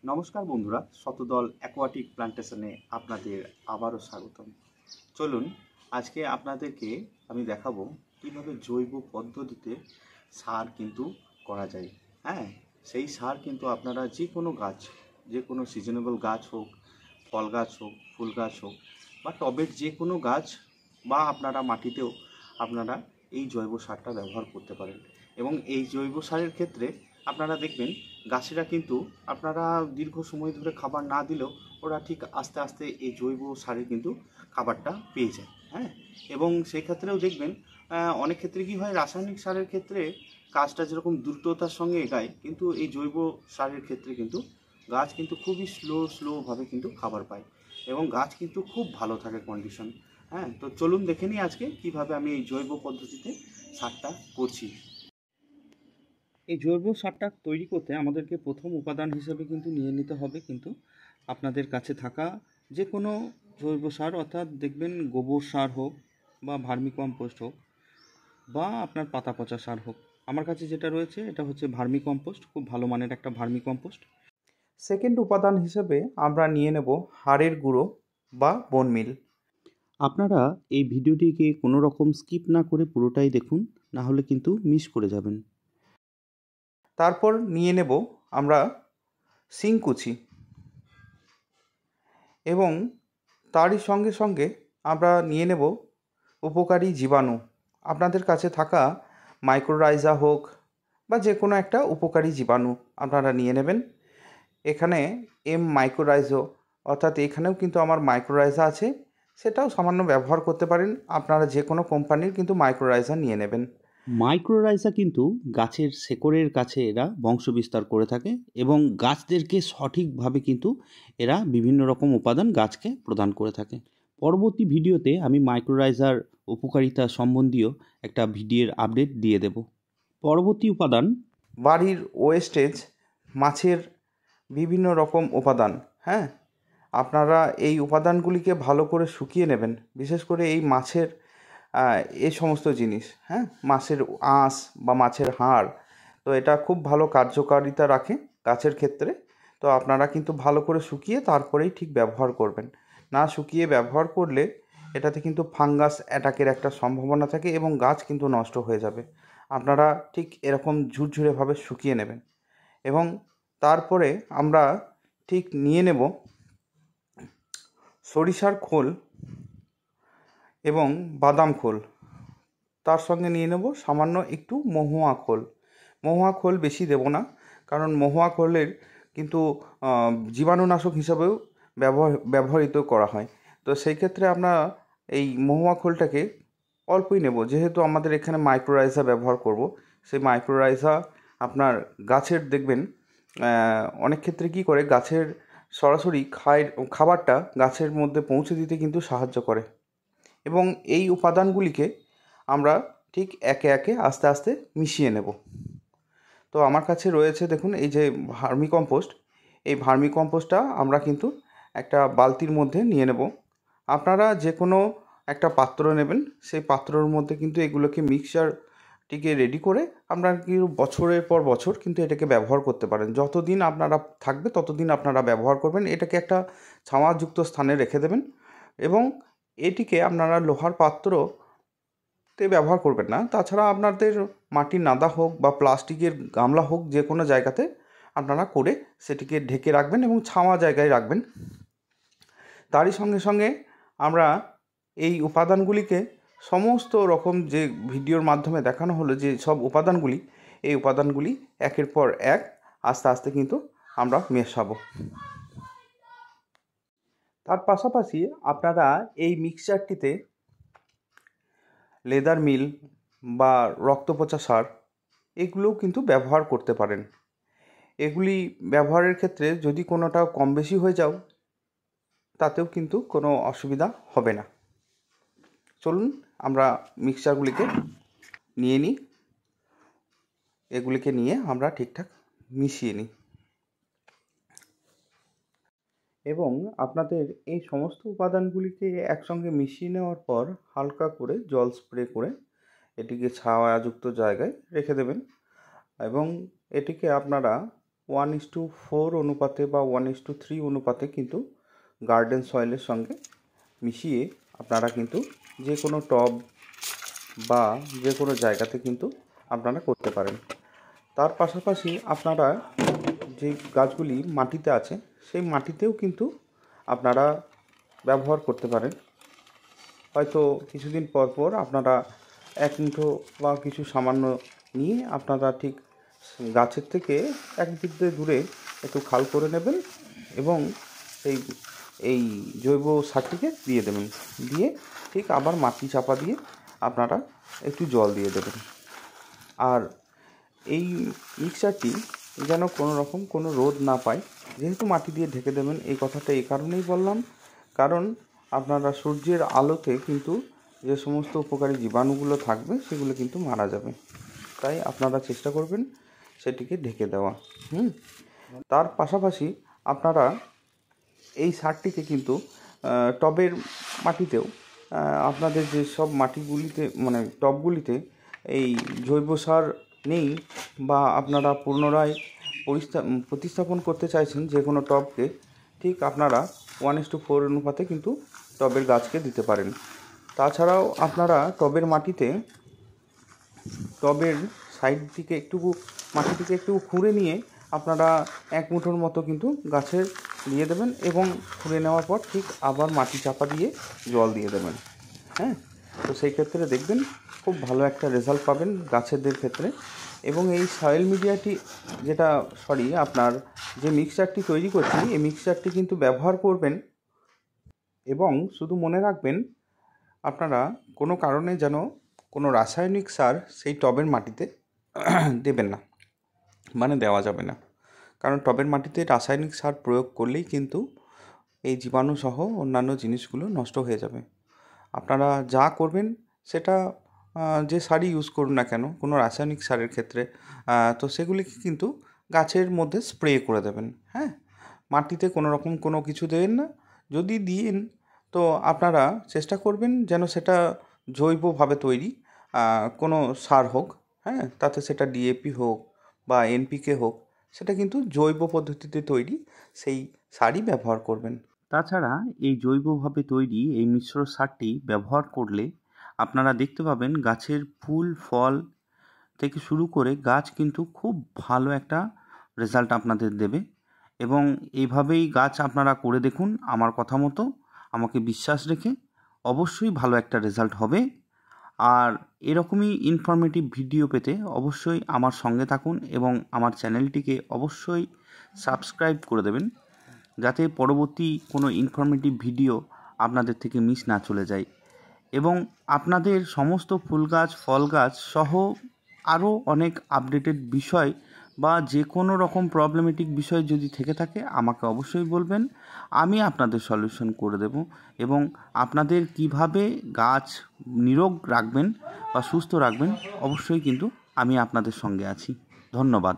নমস্কার বন্ধুরা, শতদল অ্যাকোয়াটিক প্ল্যান্টেশনে আপনাদের আবারও স্বাগতম। চলুন আজকে আপনাদেরকে আমি দেখাবো কিভাবে জৈব পদ্ধতিতে সার কিন্তু করা যায়। হ্যাঁ, সেই সার কিন্তু আপনারা যে কোনো গাছ, যে কোনো সিজনেবল গাছ হোক, ফল গাছ হোক, ফুল গাছ হোক, বা টবের যে কোনো গাছ, বা আপনারা মাটিতেও আপনারা এই জৈব সারটা ব্যবহার করতে পারেন। এবং এই জৈব সারের ক্ষেত্রে আপনারা দেখবেন গাছেরা কিন্তু আপনারা দীর্ঘ সময় ধরে খাবার না দিলেও ওরা ঠিক আস্তে আস্তে এই জৈব সারে কিন্তু খাবারটা পেয়ে যায়। হ্যাঁ, এবং সেই ক্ষেত্রেও দেখবেন অনেক ক্ষেত্রে কি হয়, রাসায়নিক সারের ক্ষেত্রে কাজটা যেরকম দ্রুততার সঙ্গে এগায়, কিন্তু এই জৈব সারের ক্ষেত্রে কিন্তু গাছ কিন্তু খুবই স্লোভাবে কিন্তু খাবার পায় এবং গাছ কিন্তু খুব ভালো থাকে কন্ডিশন। হ্যাঁ, তো চলুন দেখে নিই আজকে কিভাবে আমি এই জৈব পদ্ধতিতে সারটা করছি। এই জৈব সারটা তৈরি করতে আমাদেরকে প্রথম উপাদান হিসেবে কিন্তু নিয়ে নিতে হবে কিন্তু আপনাদের কাছে থাকা যে কোনো জৈব সার, অর্থাৎ দেখবেন গোবর সার হোক বা ভার্মিকম্পোস্ট হোক বা আপনার পাতা পচা সার হোক। আমার কাছে যেটা রয়েছে এটা হচ্ছে ভার্মিকম্পোস্ট, খুব ভালো মানের একটা ভার্মিকম্পোস্ট। সেকেন্ড উপাদান হিসেবে আমরা নিয়ে নেব হাড়ের গুঁড়ো বা বোন মিল। আপনারা এই ভিডিওটিকে কোনো রকম স্কিপ না করে পুরোটাই দেখুন, না হলে কিন্তু মিস করে যাবেন। তারপর নিয়ে নেব আমরা শিংকুচি এবং তারই সঙ্গে সঙ্গে আমরা নিয়ে নেব উপকারী জীবাণু। আপনাদের কাছে থাকা মাইক্রোরাইজা হোক বা যে কোনো একটা উপকারী জীবাণু আপনারা নিয়ে নেবেন। এখানে মাইক্রোরাইজো, অর্থাৎ এখানেও কিন্তু আমার মাইক্রোরাইজা আছে, সেটাও সামান্য ব্যবহার করতে পারেন। আপনারা যে কোনো কোম্পানির কিন্তু মাইক্রোরাইজা নিয়ে নেবেন। মাইক্রোরাইজা কিন্তু গাছের শেকড়ের কাছে এরা বংশবিস্তার করে থাকে এবং গাছদেরকে সঠিকভাবে কিন্তু এরা বিভিন্ন রকম উপাদান গাছকে প্রদান করে থাকে। পরবর্তী ভিডিওতে আমি মাইক্রোরাইজার উপকারিতা সম্বন্ধীয় একটা ভিডিওর আপডেট দিয়ে দেব। পরবর্তী উপাদান বাড়ির ওয়েস্টেজ, মাছের বিভিন্ন রকম উপাদান। হ্যাঁ, আপনারা এই উপাদানগুলিকে ভালো করে শুকিয়ে নেবেন, বিশেষ করে এই মাছের এই সমস্ত জিনিস। হ্যাঁ, মাছের আঁশ বা মাছের হাড়, তো এটা খুব ভালো কার্যকারিতা রাখে গাছের ক্ষেত্রে। তো আপনারা কিন্তু ভালো করে শুকিয়ে তারপরেই ঠিক ব্যবহার করবেন। না শুকিয়ে ব্যবহার করলে এটাতে কিন্তু ফাঙ্গাস অ্যাটাকের একটা সম্ভাবনা থাকে এবং গাছ কিন্তু নষ্ট হয়ে যাবে। আপনারা ঠিক এরকম ঝুরঝুরেভাবে শুকিয়ে নেবেন এবং তারপরে আমরা ঠিক নিয়ে নেব সরিষার খোল এবং বাদাম খোল। তার সঙ্গে নিয়ে নেব সামান্য একটু মহুয়া খোল। মহুয়া খোল বেশি দেব না, কারণ মহুয়া খোলের কিন্তু জীবাণুনাশক হিসাবেও ব্যবহৃত করা হয়। তো সেই ক্ষেত্রে আমরা এই মহুয়া খোলটাকে অল্পই নেব, যেহেতু আমাদের এখানে মাইক্রোরাইজা ব্যবহার করব। সেই মাইক্রোরাইজা আপনার গাছের দেখবেন অনেক ক্ষেত্রে কী করে, গাছের সরাসরি খাবারটা গাছের মধ্যে পৌঁছে দিতে কিন্তু সাহায্য করে। এবং এই উপাদানগুলিকে আমরা ঠিক একে একে আস্তে আস্তে মিশিয়ে নেব। তো আমার কাছে রয়েছে দেখুন এই যে ভার্মিকম্পোস্ট, এই ভার্মিকম্পোস্টটা আমরা কিন্তু একটা বালতির মধ্যে নিয়ে নেব। আপনারা যে কোনো একটা পাত্র নেবেন, সেই পাত্রর মধ্যে কিন্তু এগুলোকে মিক্সচারটিকে রেডি করে আপনারা কিন্তু বছরের পর বছর কিন্তু এটাকে ব্যবহার করতে পারেন। যতদিন আপনারা থাকবে ততদিন আপনারা ব্যবহার করবেন। এটাকে একটা ছাওয়াযুক্ত স্থানে রেখে দেবেন এবং এটিকে আপনারা লোহার পাত্রতে ব্যবহার করবেন না। তাছাড়া আপনাদের মাটির নাদা হোক বা প্লাস্টিকের গামলা হোক, যে কোনো জায়গাতে আপনারা করে সেটিকে ঢেকে রাখবেন এবং ছাওয়া জায়গায় রাখবেন। তারই সঙ্গে সঙ্গে আমরা এই উপাদানগুলিকে সমস্ত রকম যে ভিডিওর মাধ্যমে দেখানো হলো যে সব উপাদানগুলি, এই উপাদানগুলি একের পর এক আস্তে আস্তে কিন্তু আমরা মেশাবো। তার পাশাপাশি আপনারা এই মিক্সচারটিতে লেদার মিল বা রক্তপচা সার এগুলোও কিন্তু ব্যবহার করতে পারেন। এগুলি ব্যবহারের ক্ষেত্রে যদি কোনোটা কম বেশি হয়ে যাও, তাতেও কিন্তু কোনো অসুবিধা হবে না। চলুন আমরা মিক্সচারগুলিকে নিয়ে নিই, এগুলিকে নিয়ে আমরা ঠিকঠাক মিশিয়ে নিই এবং আপনাদের এই সমস্ত উপাদানগুলিকে একসঙ্গে মিশিয়ে নেওয়ার পর হালকা করে জল স্প্রে করে এটিকে ছায়াযুক্ত জায়গায় রেখে দেবেন এবং এটিকে আপনারা 1:4 অনুপাতে বা 1:3 অনুপাতে কিন্তু গার্ডেন সয়েলের সঙ্গে মিশিয়ে আপনারা কিন্তু যে কোনো টব বা যে কোনো জায়গাতে কিন্তু আপনারা করতে পারেন। তার পাশাপাশি আপনারা যে গাছগুলি মাটিতে আছে সেই মাটিতেও কিন্তু আপনারা ব্যবহার করতে পারেন। হয়তো কিছুদিন পর পর আপনারা 1 মুঠো বা কিছু সামান্য নিয়ে আপনারা ঠিক গাছের থেকে 1 বিঘে দূরে একটু খাল করে নেবেন এবং এই জৈব সারটিকে দিয়ে দেবেন, দিয়ে ঠিক আবার মাটি চাপা দিয়ে আপনারা একটু জল দিয়ে দেবেন। আর এই মিক্সচারটি যেন কোনো রোদ না পায়, যেহেতু মাটি দিয়ে ঢেকে দেবেন, এই কথাটা এই কারণেই বললাম, কারণ আপনারা সূর্যের আলোতে কিন্তু যে সমস্ত উপকারী জীবাণুগুলো থাকবে সেগুলো কিন্তু মারা যাবে, তাই আপনারা চেষ্টা করবেন সেটিকে ঢেকে দেওয়া। তার পাশাপাশি আপনারা এই সারটিকে কিন্তু টবের মাটিতেও আপনাদের যে সব মাটিগুলিতে মানে টবগুলিতে এই জৈব সার নেই বা আপনারা পুনরায় প্রতিস্থাপন করতে চাইছেন যে কোনো টবকে, ঠিক আপনারা 1:4 অনুপাতে কিন্তু টবের গাছকে দিতে পারেন। তাছাড়াও আপনারা টবের মাটিতে টবের সাইড থেকে মাটি থেকে একটু খুঁড়ে নিয়ে আপনারা 1 মুঠোর মতো কিন্তু গাছের দিয়ে দেবেন এবং খুঁড়ে নেওয়ার পর ঠিক আবার মাটি চাপা দিয়ে জল দিয়ে দেবেন। তো সেই ক্ষেত্রে দেখবেন খুব ভালো একটা রেজাল্ট পাবেন গাছেদের ক্ষেত্রে। এবং এই সয়েল মিডিয়াটি আপনার যে মিক্সচারটি তৈরি করছি, এই মিক্সচারটি কিন্তু ব্যবহার করবেন এবং শুধু মনে রাখবেন আপনারা কোনো কারণে যেন কোনো রাসায়নিক সার সেই টবের মাটিতে দেবেন না, মানে দেওয়া যাবে না, কারণ টবের মাটিতে রাসায়নিক সার প্রয়োগ করলেই কিন্তু এই জীবাণু সহ অন্যান্য জিনিসগুলো নষ্ট হয়ে যাবে। আপনারা যা করবেন সেটা যে সারই ইউজ করুন না কেন কোনো রাসায়নিক সারের ক্ষেত্রে, তো সেগুলিকে কিন্তু গাছের মধ্যে স্প্রে করে দেবেন। মাটিতে কোনো রকম কোনো কিছু দেবেন না, যদি দিন তো আপনারা চেষ্টা করবেন যেন সেটা জৈবভাবে তৈরি কোনো সার হোক, তাতে সেটা ডিএপি হোক বা এনপিকে হোক, সেটা কিন্তু জৈব পদ্ধতিতে তৈরি সেই সারই ব্যবহার করবেন। তাছাড়া এই জৈবভাবে তৈরি এই মিশ্র সারটি ব্যবহার করলে আপনারা দেখতে পাবেন গাছের ফুল ফল থেকে শুরু করে গাছ কিন্তু খুব ভালো একটা রেজাল্ট আপনাদের দেবে। এবং এইভাবেই গাছ আপনারা করে দেখুন, আমার কথা মতো আমাকে বিশ্বাস রেখে অবশ্যই ভালো একটা রেজাল্ট হবে। আর এরকমই ইনফরমেটিভ ভিডিও পেতে অবশ্যই আমার সঙ্গে থাকুন এবং আমার চ্যানেলটিকে অবশ্যই সাবস্ক্রাইব করে দেবেন, যাতে পরবর্তী কোনো ইনফরমেটিভ ভিডিও আপনাদের থেকে মিস না চলে যায়। এবং আপনাদের সমস্ত ফুল গাছ ফল গাছ সহ আরও অনেক আপডেটেড বিষয় বা যে কোনো রকম প্রবলেমেটিক বিষয় যদি থেকে থাকে আমাকে অবশ্যই বলবেন, আমি আপনাদের সলিউশন করে দেব। এবং আপনাদের কিভাবে গাছ নিরোগ রাখবেন বা সুস্থ রাখবেন অবশ্যই কিন্তু আমি আপনাদের সঙ্গে আছি। ধন্যবাদ।